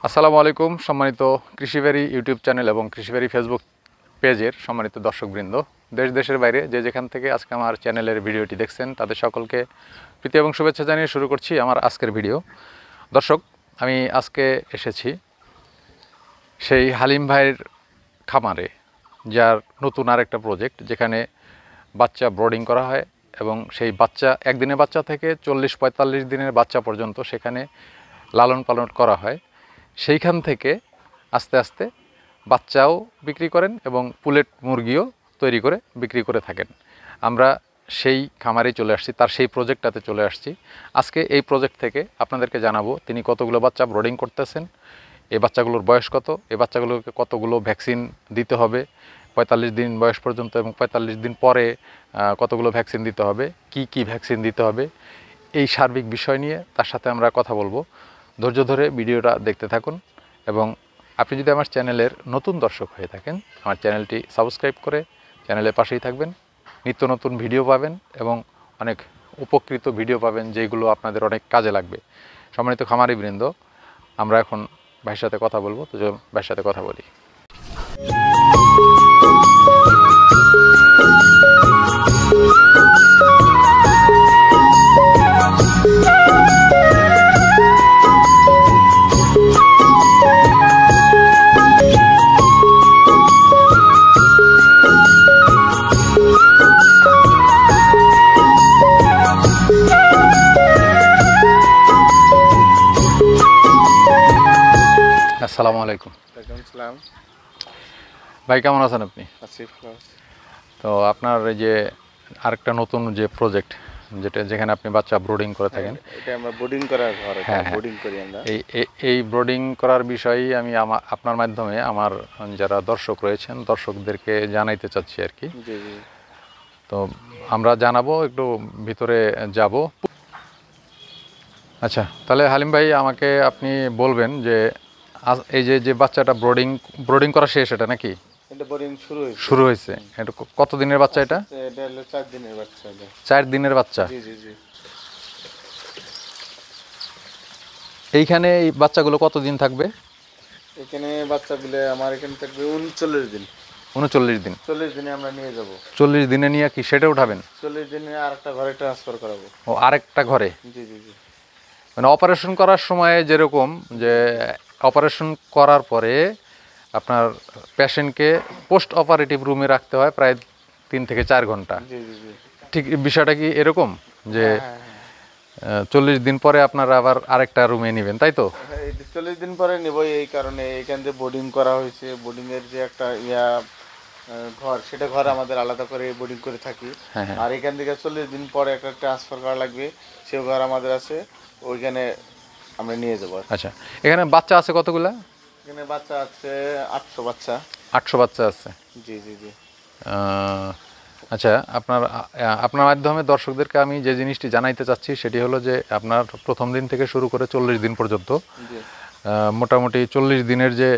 আসসালামু আলাইকুম সম্মানিত কৃষিবাড়ি ইউটিউব চ্যানেল এবং কৃষিবাড়ি ফেসবুক পেজের সম্মানিত দর্শকবৃন্দ, দেশের বাইরে যে যেখান থেকে আজকে আমার চ্যানেলের ভিডিওটি দেখছেন তাদের সকলকে প্রীতি এবং শুভেচ্ছা জানিয়ে শুরু করছি আমার আজকের ভিডিও। দর্শক, আমি আজকে এসেছি সেই হালিম ভাইয়ের খামারে, যার নতুন আরেকটা প্রজেক্ট, যেখানে বাচ্চা ব্রডিং করা হয় এবং সেই বাচ্চা একদিনের বাচ্চা থেকে 40-45 দিনের বাচ্চা পর্যন্ত সেখানে লালন পালন করা হয়। সেইখান থেকে আস্তে আস্তে বাচ্চাও বিক্রি করেন এবং পুলেট মুরগিও তৈরি করে বিক্রি করে থাকেন। আমরা সেই খামারেই চলে আসছি, তার সেই প্রজেক্টটাতে চলে আসছি। আজকে এই প্রজেক্ট থেকে আপনাদেরকে জানাবো তিনি কতগুলো বাচ্চা ব্রডিং করতেছেন, এই বাচ্চাগুলোর বয়স কত, এই বাচ্চাগুলোকে কতগুলো ভ্যাকসিন দিতে হবে 45 দিন বয়স পর্যন্ত, এবং 45 দিন পরে কতগুলো ভ্যাকসিন দিতে হবে, কি কি ভ্যাকসিন দিতে হবে, এই সার্বিক বিষয় নিয়ে তার সাথে আমরা কথা বলবো। ধৈর্য ধরে ভিডিওটা দেখতে থাকুন এবং আপনি যদি আমার চ্যানেলের নতুন দর্শক হয়ে থাকেন, আমার চ্যানেলটি সাবস্ক্রাইব করে চ্যানেলের পাশেই থাকবেন। নিত্য নতুন ভিডিও পাবেন এবং অনেক উপকৃত ভিডিও পাবেন, যেগুলো আপনাদের অনেক কাজে লাগবে। সম্মানিত খামারিবৃন্দ, আমরা এখন ভাইয়ের সাথে কথা বলবো, তো চলুন ভাইয়ের সাথে কথা বলি। আসসালামু আলাইকুম। আসসালাম ভাই, কেমন আছেন আপনি? আছি, ভালো আছি। তো আপনার এই যে আরেকটা নতুন যে প্রজেক্ট, যেখানে আপনি বাচ্চা ব্রোডিং করে থাকেন, এটা আমরা বোর্ডিং করার ঘর, এটা হ্যাঁ, বোর্ডিং করি আমরা। এই ব্রোডিং করার বিষয়েই আমি আপনার মাধ্যমে আমার যারা দর্শক রয়েছেন দর্শকদেরকে জানাইতে চাচ্ছি আর কি। জি জি। তো আমরা জানাবো, একটু ভিতরে যাব। আচ্ছা, তাহলে হালিম ভাই, আমাকে আপনি বলবেন যে এই যে বাচ্চাটা ব্রোডিং করা শেষ, এটা নাকি এটা বোর্ডিং শুরু হয়েছে? এটা কত দিনের বাচ্চা? এটা এটা হলো 4 দিনের বাচ্চা। 4 দিনের বাচ্চা। জি জি জি। এইখানে এই বাচ্চাগুলো কতদিন থাকবে? এখানে বাচ্চাগুলো আমার এখানে থাকবে 39 দিন। 39 দিন। 40 দিনে আমরা নিয়ে যাব। 40 দিনে নিয়ে কি সেটা উঠাবেন? 40 দিনে আরেকটা ঘরে ট্রান্সফার করাবো। ও, আরেকটা ঘরে? জি জি জি। মানে অপারেশন করার সময় যেরকম, যে অপারেশন করার পরে আপনার পেশেন্টকে পোস্ট অপারেটিভ রুমে রাখতে হয় প্রায় 3 থেকে 4 ঘন্টা, জি জি জি। ঠিক বিষয়টা কি এরকম যে 40 দিন পরে আপনারা আবার আরেকটা রুমে নেবেন, তাই তো? হ্যাঁ, 40 দিন পরে নেব, এই কারণে এখান থেকে বোর্ডিং করা হয়েছে। বোর্ডিং এর যে একটা ঘর, সেটা ঘর আমাদের আলাদা করে বোর্ডিং করে থাকি। আর এখান থেকে 40 দিন পরে একটা ট্রান্সফার করা লাগবে, সেও ঘর আমাদের আছে, ওইখানে আমরা নিয়ে যাবো। আচ্ছা, এখানে বাচ্চা আছে কতগুলা? এখানে বাচ্চা আছে 800 বাচ্চা। 800 বাচ্চা আছে। জি জি জি। আচ্ছা, আপনার মাধ্যমে দর্শকদেরকে আমি যে জিনিসটি জানাইতে চাচ্ছি সেটি হলো যে আপনার প্রথম দিন থেকে শুরু করে 40 দিন পর্যন্ত মোটামুটি 40 দিনের যে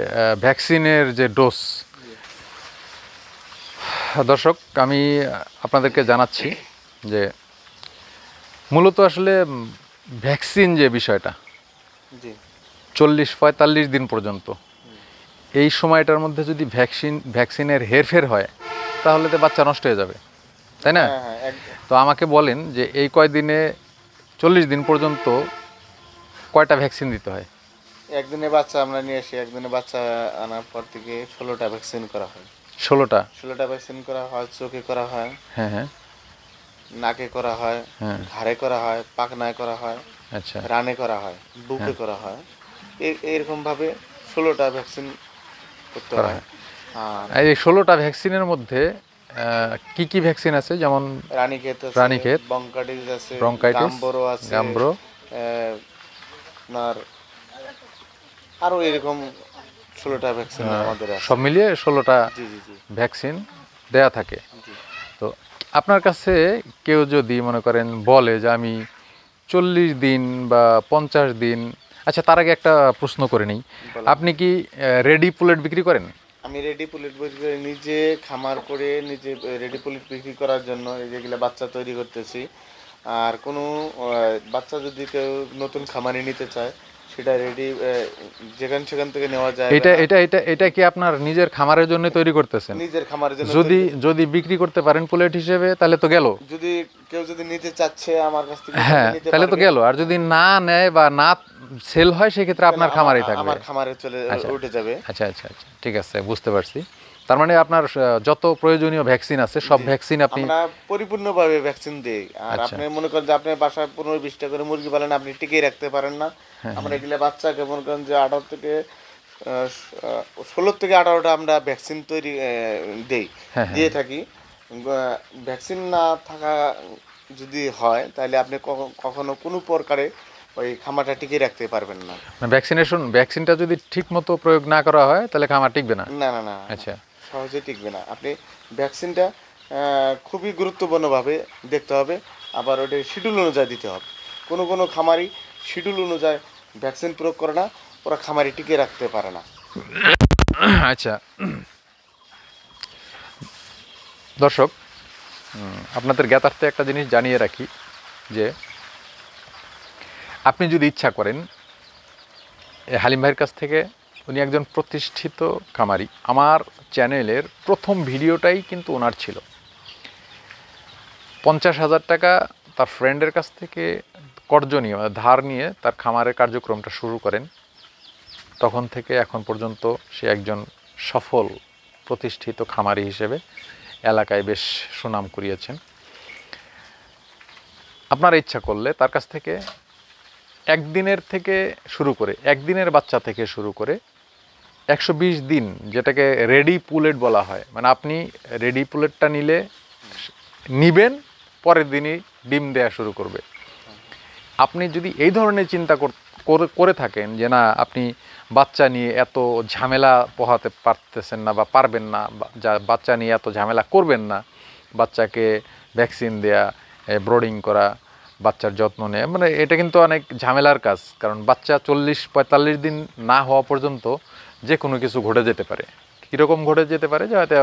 ভ্যাকসিনের যে ডোজ, দর্শক আমি আপনাদেরকে জানাচ্ছি যে মূলত আসলে ভ্যাকসিন যে বিষয়টা, 40-45 দিন পর্যন্ত, এই সময়টার মধ্যে যদি ভ্যাকসিনের হেরফের হয় তাহলে তো বাচ্চা নষ্ট হয়ে যাবে, তাই না? তো আমাকে বলেন যে এই কয়দিনে 40 দিন পর্যন্ত কয়টা ভ্যাকসিন দিতে হয়? একদিনে বাচ্চা আমরা নিয়ে আসি, একদিনে বাচ্চা আনার পর থেকে 16টা ভ্যাকসিন করা হয়। 16টা ভ্যাকসিন করা হয়। চোখে করা হয়, হ্যাঁ হ্যাঁ, নাকে করা হয়, ঘাড়ে করা হয়, পাখনায় করা হয়, আচ্ছা, রানে করা হয়, বুকে করা হয়। এরকম ভাবে 16টা ভ্যাকসিন করতে হয়। আর এই 16টা ভ্যাকসিনের মধ্যে কি কি ভ্যাকসিন আছে? যেমন রানীক্ষেত, ব্রঙ্কাইটিস আছে, গাম্বরো, আপনার আরো এরকম 16টা ভ্যাকসিন আমাদের আছে। সব মিলিয়ে 16টা ভ্যাকসিন দেয়া থাকে। তো আপনার কাছে কেউ যদি মনে করেন বলে যে আমি 40 দিন বা 50 দিন, আচ্ছা তার আগে একটা প্রশ্ন করে নিই, আপনি কি রেডি পুলেট বিক্রি করেন? আমি রেডি পুলেট বিক্রি করে, নিজে খামার করে নিজে রেডি পুলেট বিক্রি করার জন্য যেগুলো বাচ্চা তৈরি করতেছি। আর কোনো বাচ্চা যদি কেউ নতুন খামারে নিতে চায়, সেটা রেডি সেখান থেকে নেওয়া যায়। এটা কি আপনার নিজের খামারের জন্য তৈরি করতেছেন? নিজের খামারের জন্য। যদি বিক্রি করতে পারেন পুলেট হিসেবে তাহলে তো গেল, যদি কেউ যদি নিতে চাচ্ছে আমার কাছ থেকে হ্যাঁ তাহলে তো গেল। আর যদি না নেয় বা না সেল হয় সেক্ষেত্রে আপনার খামারেই থাকবে, আমার খামারে চলে উঠে যাবে। আচ্ছা আচ্ছা আচ্ছা, ঠিক আছে, বুঝতে পারছি। তার মানে আপনার যত প্রয়োজনীয় ভ্যাকসিন আছে সব ভ্যাকসিন আপনি আমরা পরিপূর্ণভাবে ভ্যাকসিন দেই। আর আপনি মনে করেন যে আপনার বাসায় 15-20টা করে মুরগি পালেন, আপনি টিকিয়ে রাখতে পারেন না, আমরা এগুলো বাচ্চাকে মনে করেন যে 18 থেকে 16 থেকে 18টা আমরা ভ্যাকসিন দেই, দিয়ে থাকি। ভ্যাকসিন না থাকা যদি হয় তাহলে আপনি কখনো কোনো প্রকারে ওই খামারটা টিকিয়ে রাখতে পারবেন না। ভ্যাকসিনটা যদি ঠিক মতো প্রয়োগ না করা হয় তাহলে খামার টিকবে না। না না না, আচ্ছা, সহজে টিকবে না। আপনি ভ্যাকসিনটা খুবই গুরুত্বপূর্ণভাবে দেখতে হবে, আবার ওটা শিডিউল অনুযায়ী দিতে হবে। কোনো খামারি শিডিউল অনুযায়ী ভ্যাকসিন প্রয়োগ করে না, ওরা খামারি টিকিয়ে রাখতে পারে না। আচ্ছা দর্শক, আপনাদের জ্ঞাতার্থে একটা জিনিস জানিয়ে রাখি যে আপনি যদি ইচ্ছা করেন, হালিম ভাইয়ের কাছ থেকে, উনি একজন প্রতিষ্ঠিত খামারি। আমার চ্যানেলের প্রথম ভিডিওটাই কিন্তু ওনার ছিল। 50,000 টাকা তার ফ্রেন্ডের কাছ থেকে কর্জ নিয়ে, ধার নিয়ে তার খামারের কার্যক্রমটা শুরু করেন। তখন থেকে এখন পর্যন্ত সে একজন সফল প্রতিষ্ঠিত খামারি হিসেবে এলাকায় বেশ সুনাম কুড়িয়েছেন। আপনারা ইচ্ছা করলে তার কাছ থেকে একদিনের বাচ্চা থেকে শুরু করে 120 দিন, যেটাকে রেডি পুলেট বলা হয়, মানে আপনি রেডি পুলেটটা নিবেন, পরের দিনই ডিম দেয়া শুরু করবে। আপনি যদি এই ধরনের চিন্তা করে থাকেন যে না আপনি বাচ্চা নিয়ে এত ঝামেলা পোহাতে পারতেছেন না বা পারবেন না, বাচ্চা নিয়ে এত ঝামেলা করবেন না, বাচ্চাকে ভ্যাকসিন দেয়া, ব্রোডিং করা, বাচ্চার যত্ন নেয়, মানে এটা কিন্তু অনেক ঝামেলার কাজ। কারণ বাচ্চা 40-45 দিন না হওয়া পর্যন্ত যে কোনো কিছু ঘটে যেতে পারে। কীরকম ঘটে যেতে পারে যে হয়তো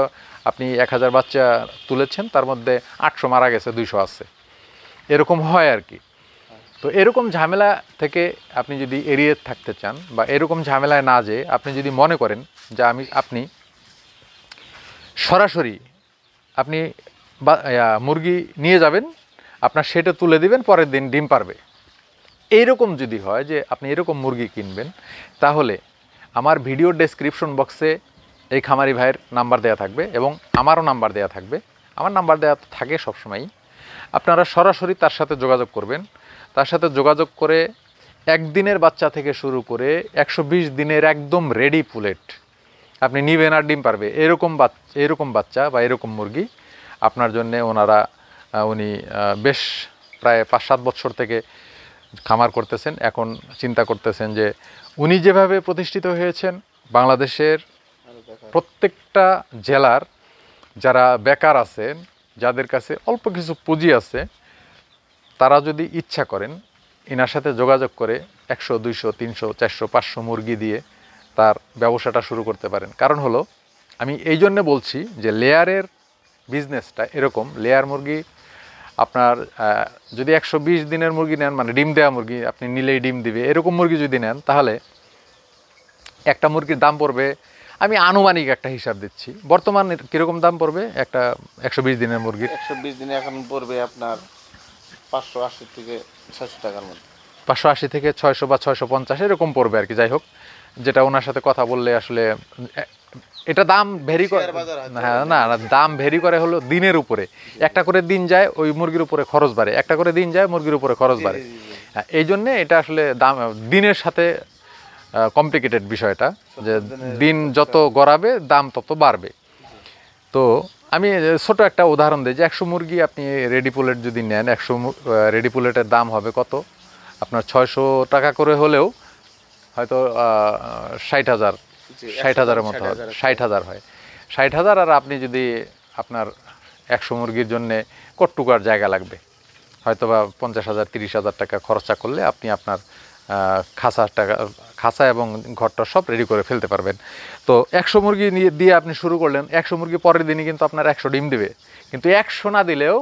আপনি 1000 বাচ্চা তুলেছেন, তার মধ্যে 800 মারা গেছে, 200 আছে, এরকম হয় আর কি। তো এরকম ঝামেলা থেকে আপনি যদি এড়িয়ে থাকতে চান বা এরকম ঝামেলায় না যেয়ে আপনি যদি মনে করেন যে আপনি সরাসরি মুরগি নিয়ে যাবেন, আপনার সেটা তুলে দিবেন, পরের দিন ডিম পারবে, এইরকম যদি হয় যে আপনি এরকম মুরগি কিনবেন, তাহলে আমার ভিডিও ডেসক্রিপশন বক্সে এই খামারি ভাইয়ের নাম্বার দেওয়া থাকবে এবং আমারও নাম্বার দেওয়া থাকবে। আমার নাম্বার দেওয়া থাকে সবসময়ই। আপনারা সরাসরি তার সাথে যোগাযোগ করবেন। তার সাথে যোগাযোগ করে একদিনের বাচ্চা থেকে শুরু করে 120 দিনের একদম রেডি পুলেট আপনি নিবেন আর ডিম পারবে, এরকম বাচ্চা বা এরকম মুরগি আপনার জন্যে উনি বেশ প্রায় 5-7 বছর থেকে খামার করতেছেন। এখন চিন্তা করতেছেন যে উনি যেভাবে প্রতিষ্ঠিত হয়েছেন, বাংলাদেশের প্রত্যেকটা জেলার যারা বেকার আছেন, যাদের কাছে অল্প কিছু পুঁজি আছে, তারা যদি ইচ্ছা করেন এনার সাথে যোগাযোগ করে 100, 200, 300, 400, 500 মুরগি দিয়ে তার ব্যবসাটা শুরু করতে পারেন। কারণ হলো, আমি এই জন্যে বলছি যে লেয়ারের বিজনেসটা এরকম। লেয়ার মুরগি আপনার যদি 120 দিনের মুরগি নেন, মানে ডিম দেওয়া মুরগি, আপনি নিলেই ডিম দিবে, এরকম মুরগি যদি নেন, তাহলে একটা মুরগির দাম পড়বে, আমি আনুমানিক একটা হিসাব দিচ্ছি, বর্তমানে কীরকম দাম পড়বে একটা 120 দিনের মুরগির? 120 দিনে এখন পড়বে আপনার 580 থেকে 600 টাকার মধ্যে। 580 থেকে 600 বা 650 এরকম পড়বে আর কি। যাই হোক, যেটা ওনার সাথে কথা বললে আসলে এটা দাম ভেরি করে, হ্যাঁ না দাম ভেরি করে হলো দিনের উপরে। একটা করে দিন যায় ওই মুরগির উপরে খরচ বাড়ে, একটা করে দিন যায় মুরগির উপরে খরচ বাড়ে। এই জন্যে এটা আসলে দাম দিনের সাথে কমপ্লিকেটেড বিষয়টা, যে দিন যত গড়াবে দাম তত বাড়বে। তো আমি ছোট একটা উদাহরণ দিই যে 100 মুরগি আপনি রেডি পুলেট যদি নেন, 100 রেডি পুলেটের দাম হবে কত আপনার? 600 টাকা করে হলেও হয়তো 60,000-60,000-এর মতো হয়, 60,000 হয়, 60,000। আর আপনি যদি আপনার 100 মুরগির জন্যে কটুকার জায়গা লাগবে, হয়তো বা 50,000, 30,000 টাকা খরচা করলে আপনি আপনার খাঁচা এবং ঘরটা সব রেডি করে ফেলতে পারবেন। তো 100 মুরগি দিয়ে আপনি শুরু করলেন, 100 মুরগি পরের দিনই কিন্তু আপনার 100 ডিম দিবে, কিন্তু 100 না দিলেও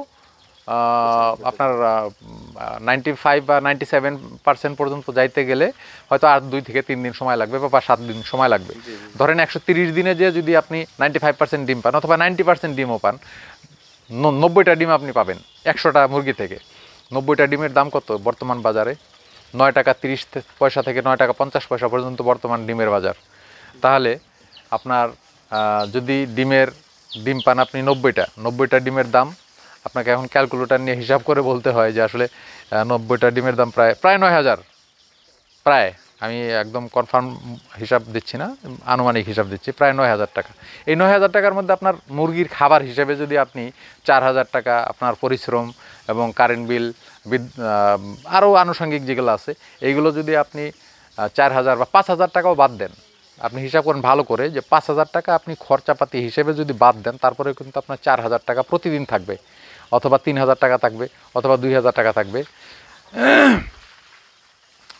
আপনার 95 বা 97% পর্যন্ত যাইতে গেলে হয়তো আর 2 থেকে 3 দিন সময় লাগবে বা 7 দিন সময় লাগবে। ধরেন 130 দিনে যে যদি আপনি 95% ডিম পান অথবা 90% ডিমও পান, 90টা ডিম আপনি পাবেন 100টা মুরগি থেকে। 90টা ডিমের দাম কত বর্তমান বাজারে? 9 টাকা 30 পয়সা থেকে 9 টাকা 50 পয়সা পর্যন্ত বর্তমান ডিমের বাজার। তাহলে আপনার যদি ডিম পান আপনি 90টা ডিমের দাম আপনাকে এখন ক্যালকুলেটর নিয়ে হিসাব করে বলতে হয় যে আসলে 90টা ডিমের দাম প্রায় 9,000, প্রায়, আমি একদম কনফার্ম হিসাব দিচ্ছি না, আনুমানিক হিসাব দিচ্ছি, প্রায় 9,000 টাকা। এই 9,000 টাকার মধ্যে আপনার মুরগির খাবার হিসেবে যদি আপনি 4,000 টাকা আপনার পরিশ্রম এবং কারেন্ট বিল, আরও আনুষঙ্গিক যেগুলো আছে এইগুলো যদি আপনি 4,000 বা 5,000 টাকাও বাদ দেন, আপনি হিসাব করেন ভালো করে যে 5,000 টাকা আপনি খরচাপাতি হিসেবে যদি বাদ দেন, তারপরে কিন্তু আপনার 4,000 টাকা প্রতিদিন থাকবে, অথবা 3,000 টাকা থাকবে, অথবা 2,000 টাকা থাকবে,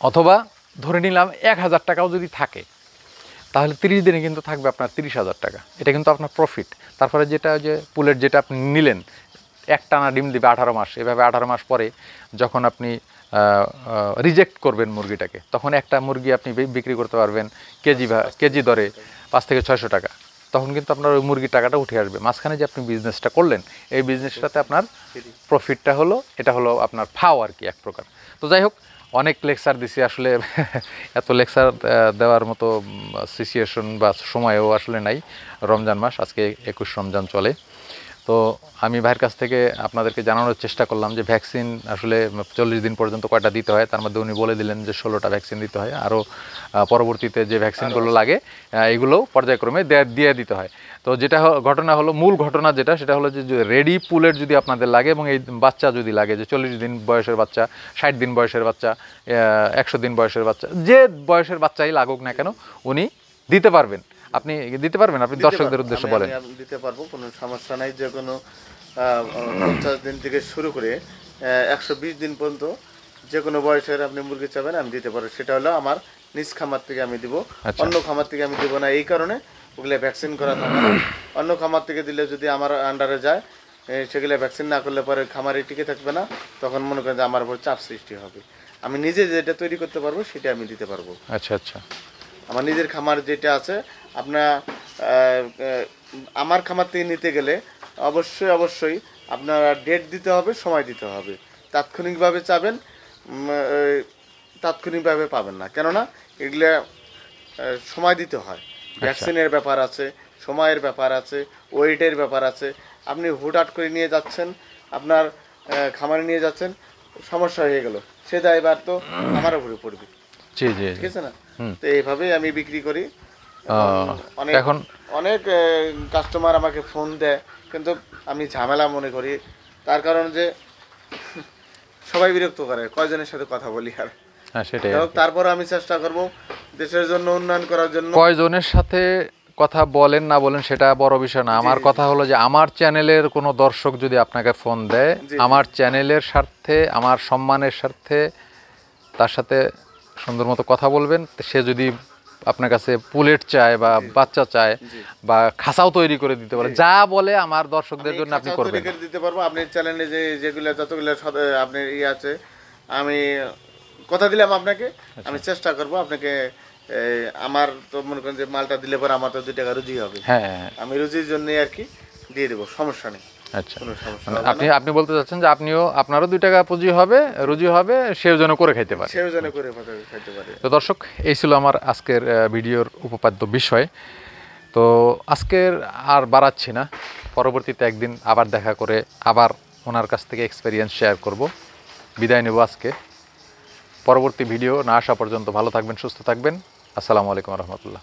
অথবা ধরে নিলাম 1,000 টাকাও যদি থাকে, তাহলে 30 দিনে কিন্তু থাকবে আপনার 30,000 টাকা। এটা কিন্তু আপনার প্রফিট। তারপরে যেটা যে পুলের যেটা আপনি নিলেন, একটানা ডিম দিবে 18 মাস, এভাবে 18 মাস পরে যখন আপনি রিজেক্ট করবেন মুরগিটাকে, তখন একটা মুরগি আপনি বিক্রি করতে পারবেন কেজি দরে 5 থেকে 600 টাকা। তখন কিন্তু আপনার ওই মুরগির টাকাটা উঠে আসবে। মাঝখানে যে আপনি বিজনেসটা করলেন, এই বিজনেসটাতে আপনার প্রফিটটা হলো, এটা হলো আপনার ফাও আর কি এক প্রকার। তো যাই হোক, অনেক লেকচার দিছি আসলে, এত লেকচার দেওয়ার মতো সিচুয়েশন বা সময়ও আসলে নাই। রমজান মাস, আজকে 21 রমজান চলে। তো আমি ভাইয়ের কাছ থেকে আপনাদেরকে জানানোর চেষ্টা করলাম যে ভ্যাকসিন আসলে 40 দিন পর্যন্ত কয়টা দিতে হয়, তার মধ্যে উনি বলে দিলেন যে 16টা ভ্যাকসিন দিতে হয়। আরও পরবর্তীতে যে ভ্যাকসিনগুলো লাগে এগুলোও পর্যায়ক্রমে দিয়ে দিতে হয়। তো যেটা ঘটনা হলো, মূল ঘটনা যেটা, সেটা হলো যে রেডি পুলের যদি আপনাদের লাগে এবং এই বাচ্চা যদি লাগে, যে 40 দিন বয়সের বাচ্চা, 60 দিন বয়সের বাচ্চা, 100 দিন বয়সের বাচ্চা, যে বয়সের বাচ্চাই লাগুক না কেন, উনি দিতে পারবেন। আপনি দিতে পারবেন? আপনি দর্শকদের উদ্দেশ্যে বলেন। আমি দিতে পারবো, কোনো সমস্যা নাই। যে কোনো 50 দিন থেকে শুরু করে 120 দিন পর্যন্ত যে কোনো বয়সের আপনি মুরগি চাবেন আমি দিতে পারবো। সেটা হলো আমার নিজ খামার থেকে আমি দিব, অন্য খামার থেকে আমি দিব না। এই কারণে ওগুলো ভ্যাকসিন করা থাকে না। অন্য খামার থেকে দিলে যদি আমার আন্ডারে যায়, সেগুলো ভ্যাকসিন না করলে পরে খামারে টিকে থাকবে না, তখন মনে করেন যে আমার উপর চাপ সৃষ্টি হবে। আমি নিজে যেটা তৈরি করতে পারবো সেটা আমি দিতে পারবো। আচ্ছা আচ্ছা। আমার নিজের খামার যেটা আছে, আপনার আমার খামার থেকে নিতে গেলে অবশ্যই আপনারা ডেট দিতে হবে, সময় দিতে হবে। তাৎক্ষণিকভাবে চাবেন, তাৎক্ষণিকভাবে পাবেন না, কেননা এগুলো সময় দিতে হয়। ভ্যাকসিনের ব্যাপার আছে, সময়ের ব্যাপার আছে, ওয়েটের ব্যাপার আছে। আপনি হুটহাট করে নিয়ে যাচ্ছেন, আপনার খামারে নিয়ে যাচ্ছেন, সমস্যা হয়ে গেল, সে দায়ভার তো আমার উপরে পড়বে। জি জি, ঠিক আছে না? তো এইভাবেই আমি বিক্রি করি। এখন অনেক কাস্টমার আমাকে ফোন দেয়, কিন্তু আমি ঝামেলা মনে করি, তার কারণ যে সবাই বিরক্ত করে, কয়জনের সাথে কথা বলি আর। সেটাই। তারপর আমি চেষ্টা করব দেশের জন্য, উন্নয়ন করার জন্য। কয়জনের সাথে কথা বলেন না বলেন সেটা বড় বিষয় না। আমার কথা হলো যে আমার চ্যানেলের কোনো দর্শক যদি আপনাকে ফোন দেয়, আমার চ্যানেলের স্বার্থে, আমার সম্মানের স্বার্থে তার সাথে সুন্দর মতো কথা বলবেন। সে যদি আপনার কাছে পুলেট চায় বা বাচ্চা চায় বা খাঁচাও তৈরি করে দিতে পারে, যা বলে আমার দর্শকদের জন্য আপনি করবেন, দিতে পারবো। আপনি চ্যানেলে যেগুলো যতগুলো আপনার আছে, আমি কথা দিলাম আপনাকে, আমি চেষ্টা করব আপনাকে। আমার তো মনে করেন যে মালটা দিলে পরে আমার তো 2 টাকা রুজি হবে। হ্যাঁ, আমি রুজির জন্য আর কি দিয়ে দেবো, সমস্যা নেই। আচ্ছা, আপনি বলতে চাচ্ছেন যে আপনারও 2 টাকা পুঁজি হবে, রুজি হবে, সেও যেন করে খাইতে পারে, তো দর্শক, এই ছিল আমার আজকের ভিডিওর উপপাদ্য বিষয়। তো আজকের আর বাড়াচ্ছি না, পরবর্তীতে একদিন আবার দেখা করে আবার ওনার কাছ থেকে এক্সপেরিয়েন্স শেয়ার করব। বিদায় নেব আজকে। পরবর্তী ভিডিও না আসা পর্যন্ত ভালো থাকবেন, সুস্থ থাকবেন। আসসালামু আলাইকুম রহমতুল্লাহ।